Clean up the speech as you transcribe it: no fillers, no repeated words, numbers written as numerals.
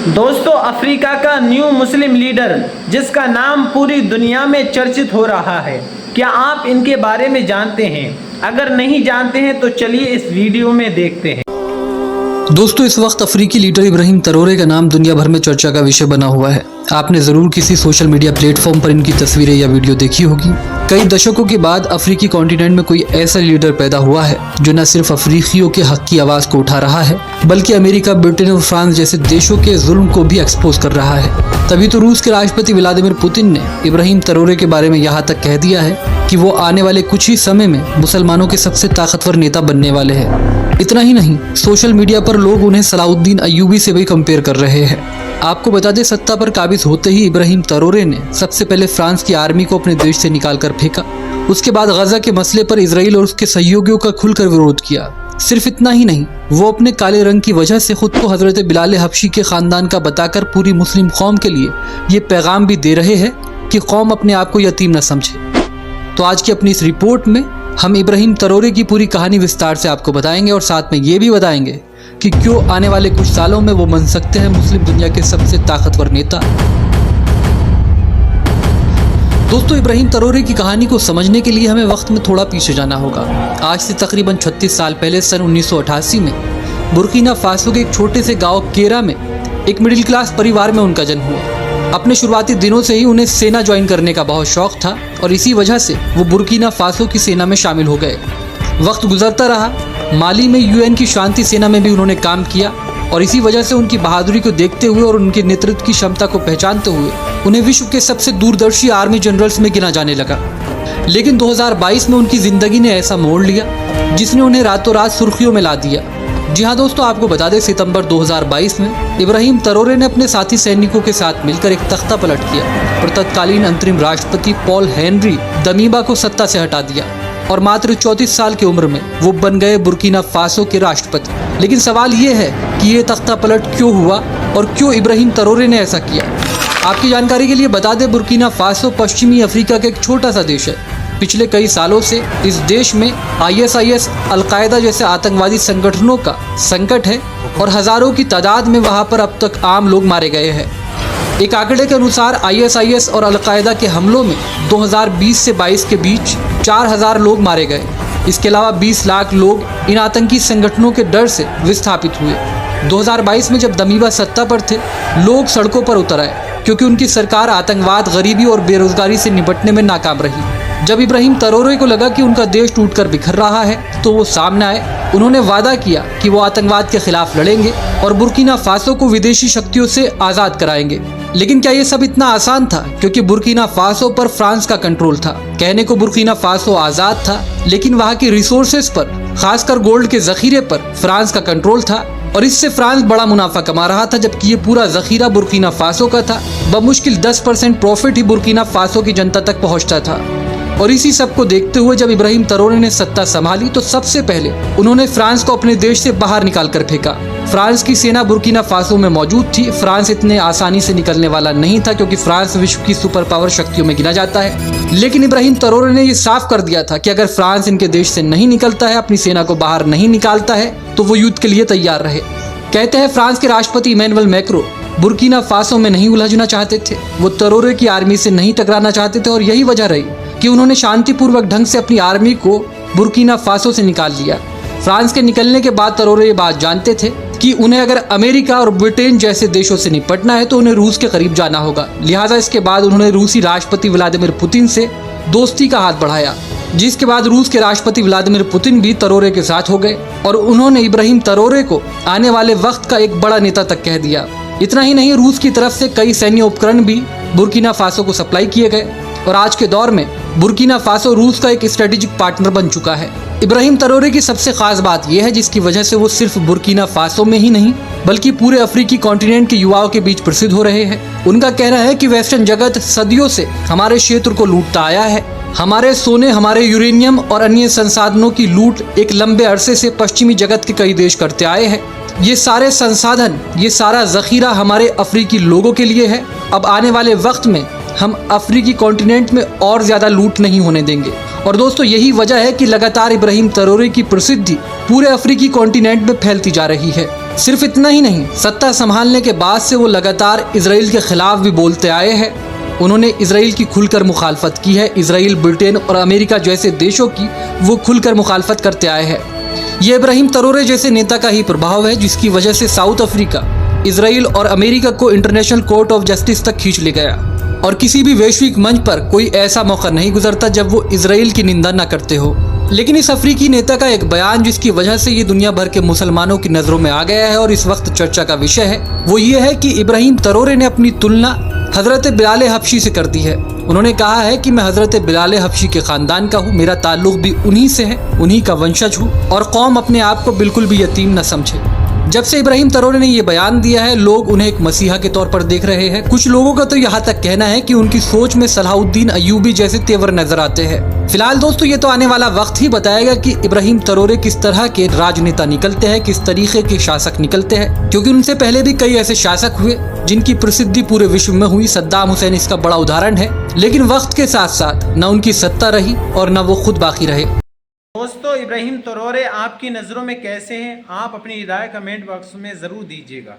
दोस्तों, अफ्रीका का न्यू मुस्लिम लीडर जिसका नाम पूरी दुनिया में चर्चित हो रहा है, क्या आप इनके बारे में जानते हैं? अगर नहीं जानते हैं तो चलिए इस वीडियो में देखते हैं। दोस्तों, इस वक्त अफ्रीकी लीडर इब्राहिम ट्रैओरे का नाम दुनिया भर में चर्चा का विषय बना हुआ है। आपने ज़रूर किसी सोशल मीडिया प्लेटफॉर्म पर इनकी तस्वीरें या वीडियो देखी होगी। कई दशकों के बाद अफ्रीकी कॉन्टिनेंट में कोई ऐसा लीडर पैदा हुआ है जो न सिर्फ अफ्रीकियों के हक की आवाज़ को उठा रहा है, बल्कि अमेरिका, ब्रिटेन और फ्रांस जैसे देशों के जुल्म को भी एक्सपोज कर रहा है। तभी तो रूस के राष्ट्रपति व्लादिमीर पुतिन ने इब्राहिम ट्रैओरे के बारे में यहाँ तक कह दिया है कि वो आने वाले कुछ ही समय में मुसलमानों के सबसे ताकतवर नेता बनने वाले हैं। इतना ही नहीं, सोशल मीडिया पर लोग उन्हें सलाउद्दीन अय्यूबी से भी कंपेयर कर रहे हैं। आपको बता दें, सत्ता पर काबिज होते ही इब्राहिम ट्रैओरे ने सबसे पहले फ्रांस की आर्मी को अपने देश से निकाल कर फेंका। उसके बाद गजा के मसले पर इसराइल और उसके सहयोगियों का खुलकर विरोध किया। सिर्फ इतना ही नहीं, वो अपने काले रंग की वजह से खुद को हजरत बिलाल हबशी के खानदान का बताकर पूरी मुस्लिम कौम के लिए ये पैगाम भी दे रहे हैं कि कौम अपने आप को यतीम न समझे। तो आज की अपनी इस रिपोर्ट में हम इब्राहिम ट्रैओरे की पूरी कहानी विस्तार से आपको बताएंगे और साथ में ये भी बताएंगे कि क्यों आने वाले कुछ सालों में वो बन सकते हैं मुस्लिम दुनिया के सबसे ताकतवर नेता। दोस्तों, इब्राहिम ट्रैओरे की कहानी को समझने के लिए हमें वक्त में थोड़ा पीछे जाना होगा। आज से तकरीबन 36 साल पहले सन 1988 में बुर्किना फासो के एक छोटे से गांव केरा में एक मिडिल क्लास परिवार में उनका जन्म हुआ। अपने शुरुआती दिनों से ही उन्हें सेना ज्वाइन करने का बहुत शौक था और इसी वजह से वो बुर्किना फासो की सेना में शामिल हो गए। वक्त गुजरता रहा, माली में यूएन की शांति सेना में भी उन्होंने काम किया और इसी वजह से उनकी बहादुरी को देखते हुए और उनके नेतृत्व की क्षमता को पहचानते हुए उन्हें विश्व के सबसे दूरदर्शी आर्मी जनरल्स में गिना जाने लगा। लेकिन 2022 में उनकी जिंदगी ने ऐसा मोड़ लिया जिसने उन्हें रातों रात सुर्खियों में ला दिया। जी हाँ दोस्तों, आपको बता दें, सितंबर 2022 में इब्राहिम ट्रैओरे ने अपने साथी सैनिकों के साथ मिलकर एक तख्ता पलट किया और तत्कालीन अंतरिम राष्ट्रपति पॉल हेनरी दमीबा को सत्ता से हटा दिया और मात्र 34 साल की उम्र में वो बन गए बुर्किना फासो के राष्ट्रपति। लेकिन सवाल ये है कि ये तख्ता पलट क्यों हुआ और क्यों इब्राहिम ट्रैओरे ने ऐसा किया। आपकी जानकारी के लिए बता दें, बुर्किना फासो पश्चिमी अफ्रीका का एक छोटा सा देश है। पिछले कई सालों से इस देश में ISIS, अलकायदा जैसे आतंकवादी संगठनों का संकट है और हजारों की तादाद में वहां पर अब तक आम लोग मारे गए हैं। एक आंकड़े के अनुसार ISIS और अलकायदा के हमलों में 2020 से 22 के बीच 4000 लोग मारे गए। इसके अलावा 20 लाख लोग इन आतंकी संगठनों के डर से विस्थापित हुए। 2022 में जब दमीबा सत्ता पर थे, लोग सड़कों पर उतर आए क्योंकि उनकी सरकार आतंकवाद, गरीबी और बेरोजगारी से निपटने में नाकाम रही। जब इब्राहिम ट्रैओरे को लगा कि उनका देश टूटकर बिखर रहा है तो वो सामने आए। उन्होंने वादा किया कि वो आतंकवाद के खिलाफ लड़ेंगे और बुर्किना फासो को विदेशी शक्तियों से आज़ाद कराएंगे। लेकिन क्या ये सब इतना आसान था? क्योंकि बुर्किना फासो पर फ्रांस का कंट्रोल था। कहने को बुर्किना फासो आज़ाद था, लेकिन वहाँ की रिसोर्सेज पर, खासकर गोल्ड के जखीरे पर फ्रांस का कंट्रोल था और इससे फ्रांस बड़ा मुनाफा कमा रहा था, जबकि ये पूरा जखीरा बुर्किना फासो का था। बमुश्किल 10% प्रॉफिट ही बुर्किना फासो की जनता तक पहुँचता था। और इसी सब को देखते हुए जब इब्राहिम ट्रैओरे ने सत्ता संभाली तो सबसे पहले उन्होंने फ्रांस को अपने देश से बाहर निकाल कर फेंका। फ्रांस की सेना बुर्किना फासो में मौजूद थी। फ्रांस इतने आसानी से निकलने वाला नहीं था क्योंकि फ्रांस विश्व की सुपर पावर शक्तियों में गिना जाता है। लेकिन इब्राहिम ट्रैओरे ने ये साफ कर दिया था कि अगर फ्रांस इनके देश से नहीं निकलता है, अपनी सेना को बाहर नहीं निकालता है, तो वो युद्ध के लिए तैयार रहे। कहते हैं फ्रांस के राष्ट्रपति इमैनुअल मैक्रो बुर्किना फासो में नहीं उलझना चाहते थे। वो ट्रैओरे की आर्मी से नहीं टकराना चाहते थे और यही वजह रही कि उन्होंने शांतिपूर्वक ढंग से अपनी आर्मी को बुर्किना फासो से निकाल लिया। फ्रांस के निकलने के बाद ट्रैओरे ये बात जानते थे कि उन्हें अगर अमेरिका और ब्रिटेन जैसे देशों से निपटना है तो उन्हें रूस के करीब जाना होगा। लिहाजा इसके बाद उन्होंने रूसी राष्ट्रपति व्लादिमीर पुतिन से दोस्ती का हाथ बढ़ाया, जिसके बाद रूस के राष्ट्रपति व्लादिमीर पुतिन भी ट्रैओरे के साथ हो गए और उन्होंने इब्राहिम ट्रैओरे को आने वाले वक्त का एक बड़ा नेता तक कह दिया। इतना ही नहीं, रूस की तरफ से कई सैन्य उपकरण भी बुर्किना फासो को सप्लाई किए गए और आज के दौर में बुर्किना फासो रूस का एक स्ट्रेटेजिक पार्टनर बन चुका है। इब्राहिम ट्रैओरे की सबसे खास बात यह है जिसकी वजह से वो सिर्फ बुर्किना फासो में ही नहीं बल्कि पूरे अफ्रीकी कॉन्टिनेंट के युवाओं के बीच प्रसिद्ध हो रहे हैं। उनका कहना है कि वेस्टर्न जगत सदियों से हमारे क्षेत्र को लूटता आया है। हमारे सोने, हमारे यूरेनियम और अन्य संसाधनों की लूट एक लंबे अरसे से पश्चिमी जगत के कई देश करते आए हैं। ये सारे संसाधन, ये सारा जखीरा हमारे अफ्रीकी लोगों के लिए है। अब आने वाले वक्त में हम अफ्रीकी कॉन्टिनेंट में और ज़्यादा लूट नहीं होने देंगे। और दोस्तों यही वजह है कि लगातार इब्राहिम ट्रैओरे की प्रसिद्धि पूरे अफ्रीकी कॉन्टिनेंट में फैलती जा रही है। सिर्फ इतना ही नहीं, सत्ता संभालने के बाद से वो लगातार इजराइल के खिलाफ भी बोलते आए हैं। उन्होंने इजराइल की खुलकर मुखालफत की है। इजराइल, ब्रिटेन और अमेरिका जैसे देशों की वो खुलकर मुखालफत करते आए हैं। ये इब्राहिम तरोरे जैसे नेता का ही प्रभाव है जिसकी वजह से साउथ अफ्रीका इजराइल और अमेरिका को इंटरनेशनल कोर्ट ऑफ जस्टिस तक खींच ले गया। और किसी भी वैश्विक मंच पर कोई ऐसा मौका नहीं गुजरता जब वो इजराइल की निंदा न करते हो। लेकिन इस अफ्रीकी नेता का एक बयान जिसकी वजह से ये दुनिया भर के मुसलमानों की नज़रों में आ गया है और इस वक्त चर्चा का विषय है, वो ये है कि इब्राहिम तरोरे ने अपनी तुलना हजरत बिलाल हबशी से कर दी है। उन्होंने कहा है कि मैं हजरत बिलाल हबशी के खानदान का हूँ, मेरा ताल्लुक भी उन्हीं से है, उन्हीं का वंशज हूँ और कौम अपने आप को बिल्कुल भी यतीम न समझे। जब से इब्राहिम तरोरे ने ये बयान दिया है, लोग उन्हें एक मसीहा के तौर पर देख रहे हैं। कुछ लोगों का तो यहाँ तक कहना है कि उनकी सोच में सलाहुद्दीन अय्यूबी जैसे तेवर नजर आते हैं। फिलहाल दोस्तों, ये तो आने वाला वक्त ही बताएगा कि इब्राहिम तरोरे किस तरह के राजनेता निकलते हैं, किस तरीके के शासक निकलते हैं, क्योंकि उनसे पहले भी कई ऐसे शासक हुए जिनकी प्रसिद्धि पूरे विश्व में हुई। सद्दाम हुसैन इसका बड़ा उदाहरण है। लेकिन वक्त के साथ साथ न उनकी सत्ता रही और न वो खुद बाकी रहे। दोस्तों, इब्राहिम तरोरे आपकी नज़रों में कैसे हैं? आप अपनी राय कमेंट बॉक्स में ज़रूर दीजिएगा।